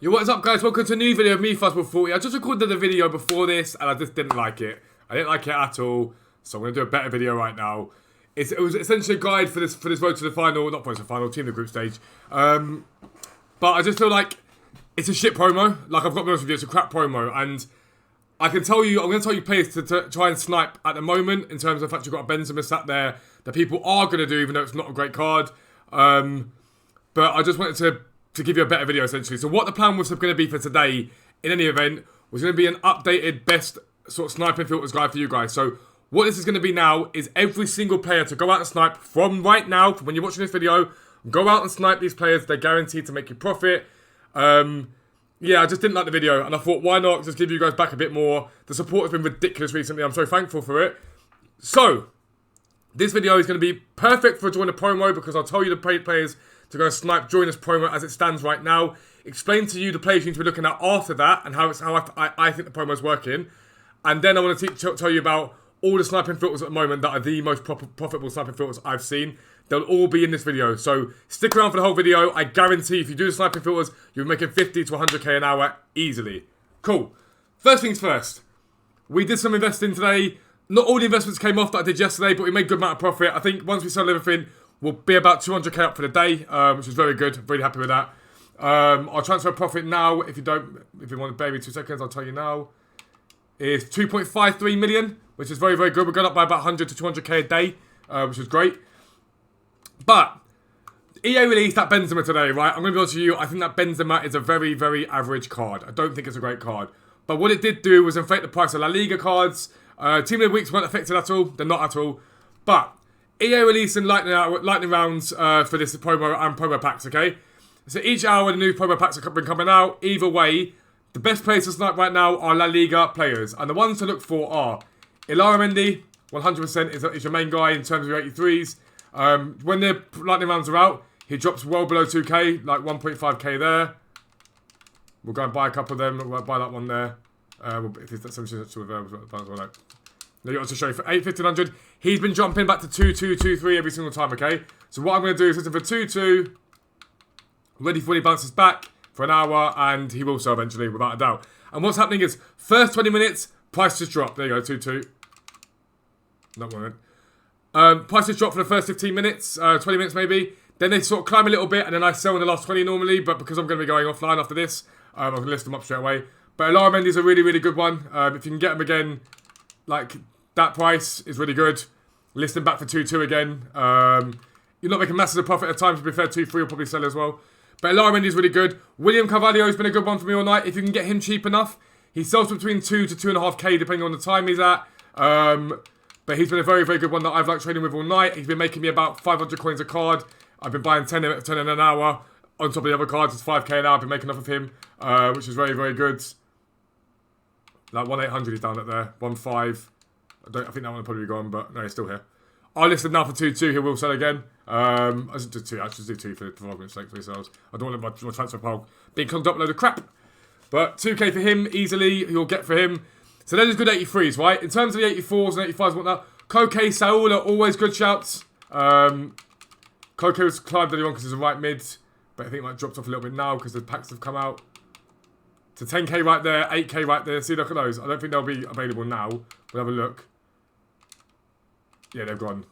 Yo, what is up, guys? Welcome to a new video of me, Fastball40. I just recorded a video before this, and I just didn't like it. I didn't like it at all, so I'm going to do a better video right now. It was essentially a guide for this road to the final, not road to the final, team of the group stage. But I just feel like it's a shit promo. Like, I've got to be honest with you, it's a crap promo, and I can tell you, I'm going to tell you players to try and snipe at the moment, in terms of the fact you've got a Benzema sat there that people are going to do, even though it's not a great card. But I just wanted to give you a better video, essentially. So what the plan was going to be for today, in any event, was going to be an updated best sort of sniping filters guide for you guys. So what this is going to be now is every single player to go out and snipe from right now, from when you're watching this video, go out and snipe these players. They're guaranteed to make you profit. Yeah, I just didn't like the video, and I thought, why not just give you guys back a bit more? The support has been ridiculous recently. I'm so thankful for it. So this video is going to be perfect for joining the promo, because I'll tell you the players to go snipe during this promo as it stands right now. Explain to you the players you need to be looking at after that, and how I think the promo is working. And then I want to tell you about all the sniping filters at the moment that are the most profitable sniping filters I've seen. They'll all be in this video, so stick around for the whole video. I guarantee if you do the sniping filters, you'll be making 50 to 100k an hour easily. Cool. First things first, we did some investing today. Not all the investments came off that I did yesterday, but we made a good amount of profit. I think once we sell everything, we'll be about 200k up for the day, which is very good. Really happy with that. Our transfer profit now, if you want to bear me 2 seconds, I'll tell you now, is 2.53 million, which is very, very good. We're going up by about 100 to 200k a day, which is great. But EA released that Benzema today, right? I'm going to be honest with you, I think that Benzema is a very, very average card. I don't think it's a great card. But what it did do was inflate the price of La Liga cards. Team of the Weeks weren't affected at all. They're not at all. But EA releasing lightning rounds for this promo and promo packs, okay? So each hour the new promo packs have been coming out. Either way, the best players to snipe right now are La Liga players. And the ones to look for are Ilara Mendy, 100% is your main guy in terms of your 83s. When the lightning rounds are out, he drops well below 2k, like 1.5k there. We'll go and buy a couple of them. We'll buy that one there. If it's 76 with like. Now you want to show you for 1500. He's been jumping back to 2-2-2-3 every single time, okay? So what I'm going to do is listen for 2-2, ready for when he bounces back for an hour, and he will sell eventually, without a doubt. And what's happening is, first 20 minutes, price just drop. There you go, 2-2. Not one. Prices drop for the first 15 minutes, 20 minutes maybe. Then they sort of climb a little bit, and then I sell in the last 20 normally. But because I'm going to be going offline after this, I'm going to list them up straight away. But Ilara Mendy is a really, really good one. If you can get them again, like that price is really good. List them back for 2-2 again. You're not making masses of profit at times. To be fair, 2-3 will probably sell as well. But Ilara Mendy is really good. William Carvalho has been a good one for me all night. If you can get him cheap enough, he sells between 2 to 2.5k depending on the time he's at. But he's been a very, very good one that I've liked trading with all night. He's been making me about 500 coins a card. I've been buying 10 in an hour. On top of the other cards, it's 5k an hour. I've been making off of him, which is very, very good. Like 1,800 he's down at there. 1.5. I think that one will probably be gone, but no, he's still here. I'll list him now for 2-2. He will sell again. I should do 2. I should do 2 for argument's sake for yourselves. I don't want my transfer pile being clogged up with a load of crap. But 2k for him, easily, you'll get for him. So those are good 83s, right? In terms of the 84s and 85s and whatnot, Koke, Saul are always good shouts. Koke was climbed early on because he's a right mid, but I think it might dropped off a little bit now because the packs have come out. So 10k right there, 8k right there. See, look at those. I don't think they'll be available now. We'll have a look. Yeah, they've gone.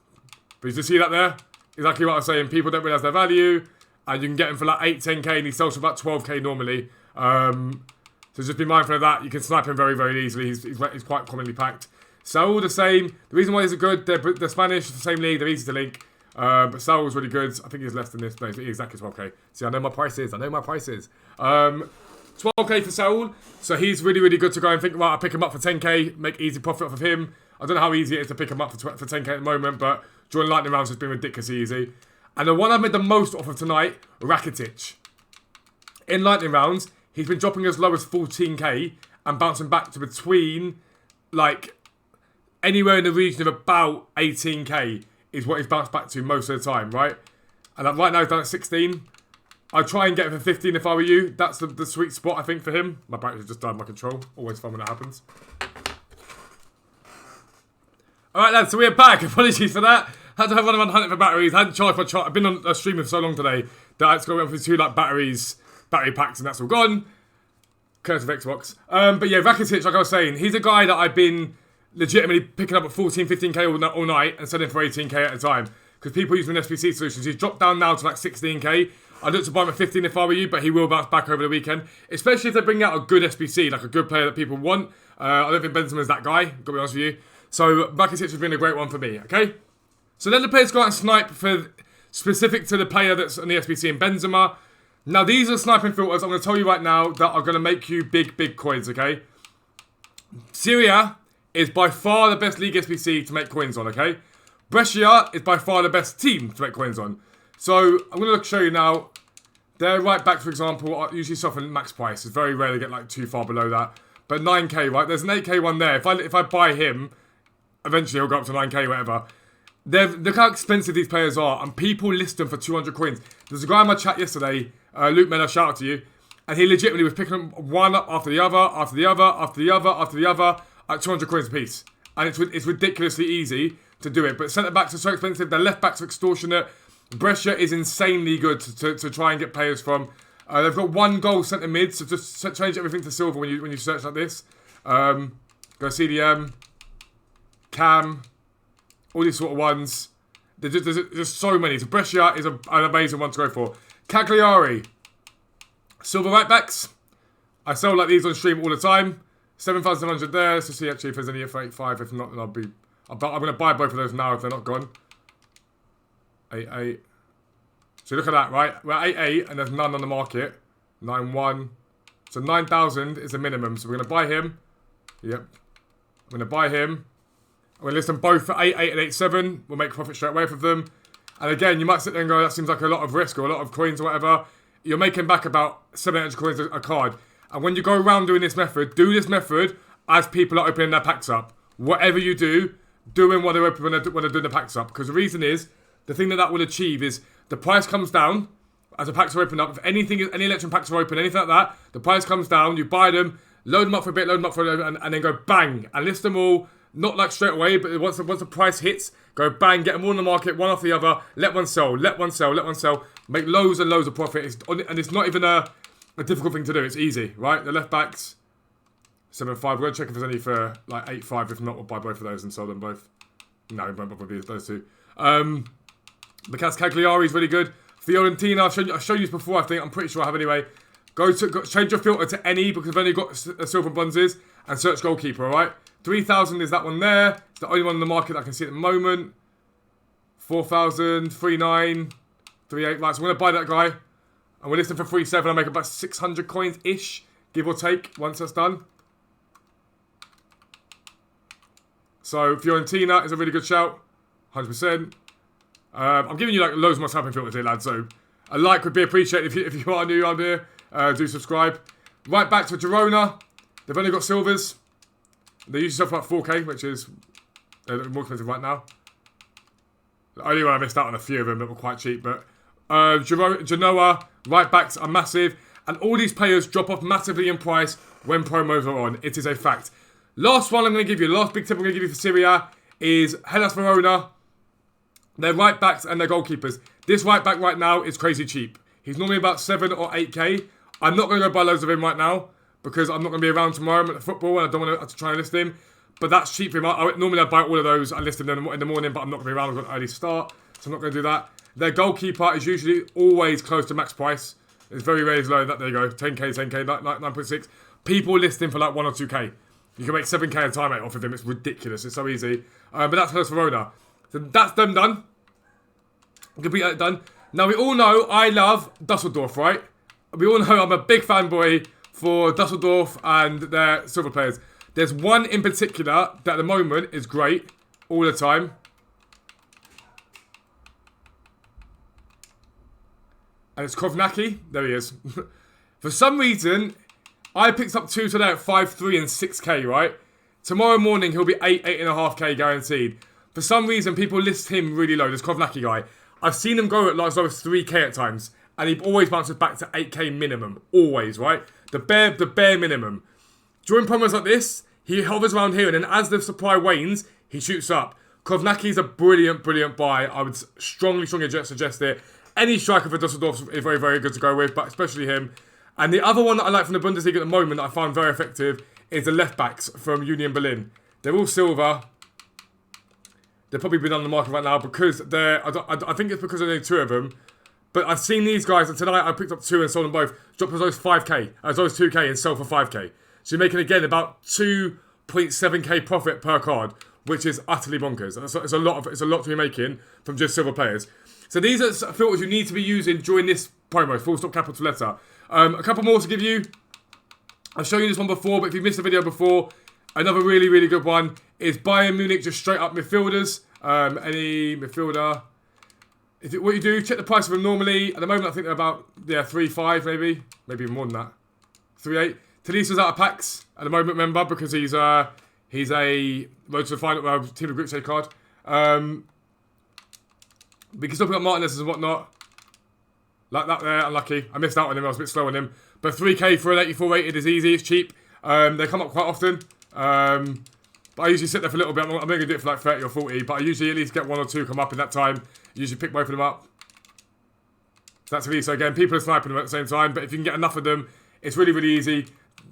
But you just see that there? Exactly what I was saying. People don't realise their value, and you can get them for like 8, 10k, and he sells for about 12k normally. So just be mindful of that. You can snipe him very, very easily. He's quite commonly packed. Saul the same. The reason why he's good, they're Spanish, the same league, they're easy to link. But Saul's really good. I think he's less than this. No, he's exactly 12k. See, I know my prices. 12k for Saul. So he's really, really good to go and think, right, I'll pick him up for 10k, make easy profit off of him. I don't know how easy it is to pick him up for 10k at the moment, but during lightning rounds has been ridiculously easy. And the one I've made the most off of tonight, Rakitic. In lightning rounds, he's been dropping as low as 14k and bouncing back to between, like, anywhere in the region of about 18k is what he's bounced back to most of the time, right? And right now he's down at 16. I'd try and get him for 15 if I were you. That's the sweet spot, I think, for him. My battery's just died my control. Always fun when that happens. Alright, lads, so we're back. Apologies for that. Had to have one of my hunting for batteries. I hadn't charged my I've been on a stream for so long today that I had to go for 2 like battery packs, and that's all gone. Curse of Xbox. But yeah, Rakitic, like I was saying, he's a guy that I've been legitimately picking up at 14, 15k all night and selling for 18k at a time. Because people using SBC solutions. He's dropped down now to like 16k. I'd look to buy him at 15 if I were you, but he will bounce back over the weekend. Especially if they bring out a good SBC, like a good player that people want. I don't think Benzema's that guy, gotta be honest with you. So Rakitic has been a great one for me, okay? So then the players go out and snipe for specific to the player that's on the SBC and Benzema. Now these are sniping filters I'm going to tell you right now that are going to make you big coins, okay? Syria is by far the best league SBC to make coins on, okay? Brescia is by far the best team to make coins on. So I'm going to show you now. Their right back, for example, are usually suffer max price. It's very rare to get like too far below that. But 9k, right? There's an 8k one there. If I buy him, eventually he'll go up to 9k, whatever. Look how expensive these players are, and people list them for 200 coins. There's a guy in my chat yesterday, Luke Miller, shout out to you, and he legitimately was picking them one up after the other, after the other, after the other, after the other, at 200 coins a piece. And it's ridiculously easy to do it. But centre backs are so expensive, their left backs are extortionate. Brescia is insanely good to try and get players from. They've got 1 goal centre mid, so just change everything to silver when you search like this. Go CDM, Cam, all these sort of ones. There's just so many. So Brescia is an amazing one to go for. Cagliari, silver right backs. I sell like these on stream all the time. 7,700 there. Let's just see actually if there's any for 8.5. If not, then I'm going to buy both of those now if they're not gone. 8.8. So look at that, right? We're at 8.8 and there's none on the market. 9.1. So 9,000 is the minimum. So we're going to buy him. Yep. I'm going to buy him. I'm going to list them both for 8.8 and 8.7. We'll make profit straight away from them. And again, you might sit there and go, that seems like a lot of risk or a lot of coins or whatever. You're making back about 700 coins a card. And when you go around doing this method, do this method as people are opening their packs up. Whatever you do, doing what they're opening when they're doing the packs up. Because the reason is, the thing that will achieve is the price comes down as the packs are opened up. If any election packs are open, anything like that, the price comes down, you buy them, load them up for a bit, load them up for a bit, and then go bang, and list them all, not like straight away, but once the price hits, go bang, get them all on the market, one after the other, let one sell, let one sell, let one sell, make loads and loads of profit, and it's not even a difficult thing to do, it's easy, right? The left backs, 7.5, we're going to check if there's any for like 8.5, if not, we'll buy both of those and sell them both. No, we won't bother with those two. Because Cagliari is really good. Fiorentina, I've shown you this before, I think. I'm pretty sure I have anyway. Change your filter to any because I've only got silver and bronzes and search goalkeeper, alright? 3,000 is that one there. It's the only one on the market that I can see at the moment. 4,000, 3.9, 3.8. Right, so I'm going to buy that guy. And we're listing for 3.7. I'll make about 600 coins-ish, give or take, once that's done. So Fiorentina is a really good shout. 100%. I'm giving you like loads of my snapping filters here, lads. So a like would be appreciated if you are new on here. Do subscribe. Right back to Girona. They've only got silvers. They usually sell for like 4k, which is more expensive right now. The only one I missed out on a few of them that were quite cheap, but Genoa right backs are massive, and all these players drop off massively in price when promos are on. It is a fact. Last one I'm going to give you, last big tip I'm going to give you for Syria is Hellas Verona. Their right backs and their goalkeepers. This right back right now is crazy cheap. He's normally about 7 or 8k. I'm not going to go buy loads of him right now because I'm not going to be around tomorrow. I'm at the football and I don't want to try and list him. But that's cheap for him. Normally I'd buy all of those and list them in the morning, but I'm not going to be around. I've got an early start, so I'm not going to do that. Their goalkeeper is usually always close to max price. It's very rarely low. There you go. 10k, 10k, 9.6. People list him for like 1 or 2k. You can make 7k a time off of him. It's ridiculous. It's so easy. But that's Hellas Verona. So that's them done. Complete that done. Now we all know I love Dusseldorf, right? We all know I'm a big fanboy for Dusseldorf and their silver players. There's one in particular that at the moment is great all the time. And it's Kovnacki. There he is. For some reason, I picked up 2 today at 5.3 and 6k, right? Tomorrow morning, he'll be 8.5k guaranteed. For some reason, people list him really low. This Kovnacki guy. I've seen him go at like as low as 3k at times. And he always bounces back to 8k minimum. Always, right? The bare minimum. During promos like this, he hovers around here. And then as the supply wanes, he shoots up. Kovnacki's a brilliant buy. I would strongly suggest it. Any striker for Dusseldorf is very, very good to go with. But especially him. And the other one that I like from the Bundesliga at the moment that I find very effective is the left backs from Union Berlin. They're all silver. They've probably been on the market right now because they're... I think it's because there's only 2 of them. But I've seen these guys, and tonight I picked up 2 and sold them both. Dropped as low as 5k, as low as 2k, and sold for 5k. So you're making, again, about 2.7k profit per card, which is utterly bonkers. It's a lot to be making from just silver players. So these are filters you need to be using during this promo, full stop capital letter. A couple more to give you. I've shown you this one before, but if you missed the video before, another really, really good one is Bayern Munich, just straight up midfielders. Any midfielder. What you do, check the price of them normally. At the moment, I think they're about 3.5 maybe even more than that. 3.8. Talissa's out of packs at the moment, remember, because he's a road to the final team of group stage card. We can still pick up Martinez and whatnot. Like that there, unlucky. I missed out on him, I was a bit slow on him. But 3k for an 84 rated is easy, it's cheap. They come up quite often. But I usually sit there for a little bit. I'm not going to do it for like 30 or 40, but I usually at least get 1 or 2 come up in that time. Usually pick both of them up. So that's really, so again, people are sniping them at the same time, but if you can get enough of them, it's really, really easy.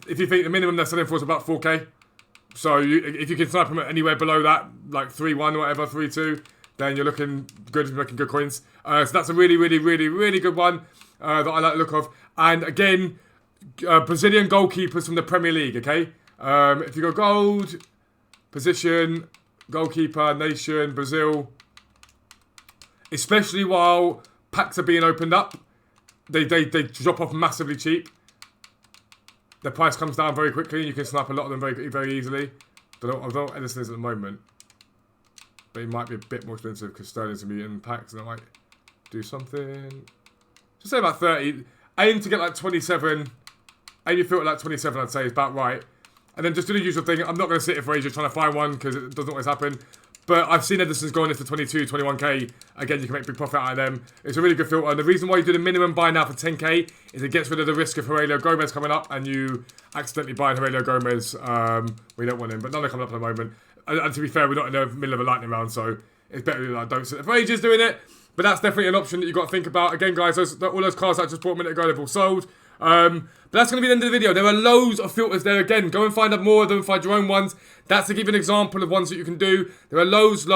If you think the minimum they're selling for is about 4k, so if you can snipe them at anywhere below that, like 3-1 or whatever, 3-2, then you're looking good, you're making good coins. So that's a really, really, really, really good one that I like the look of. And again, Brazilian goalkeepers from the Premier League, okay? If you go gold, position, goalkeeper, nation, Brazil, especially while packs are being opened up, they drop off massively cheap. The price comes down very quickly, and you can snipe a lot of them very, very easily. I don't know what Edison is at the moment, but it might be a bit more expensive because Sterling's going to be in packs, and I might do something. Just say about 30. Aim to get like 27. Aim your filter like 27, I'd say, is about right. And then just do the usual thing. I'm not going to sit here for ages trying to find one because it doesn't always happen. But I've seen Edison's going in for 22, 21k. Again, you can make big profit out of them. It's a really good filter. And the reason why you do the minimum buy now for 10k is it gets rid of the risk of Aurelio Gomez coming up and you accidentally buy Aurelio Gomez. We don't want him, but none are coming up at the moment. And to be fair, we're not in the middle of a lightning round, so it's better that I don't sit there for ages doing it. But that's definitely an option that you've got to think about. Again, guys, all those cards I just bought a minute ago, they've all sold. But that's going to be the end of the video. There are loads of filters there. Again, go and find out more of them, find your own ones. That's to give you an example of ones that you can do. There are loads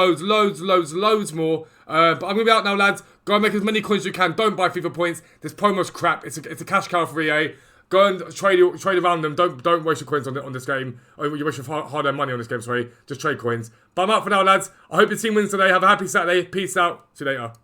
more. But I'm going to be out now, lads. Go and make as many coins as you can. Don't buy FIFA points. This promo's crap. It's a cash cow for EA. Go and trade around them. Don't waste your coins on this game. Or you waste your hard-earned money on this game, sorry. Just trade coins. But I'm out for now, lads. I hope your team wins today. Have a happy Saturday. Peace out. See you later.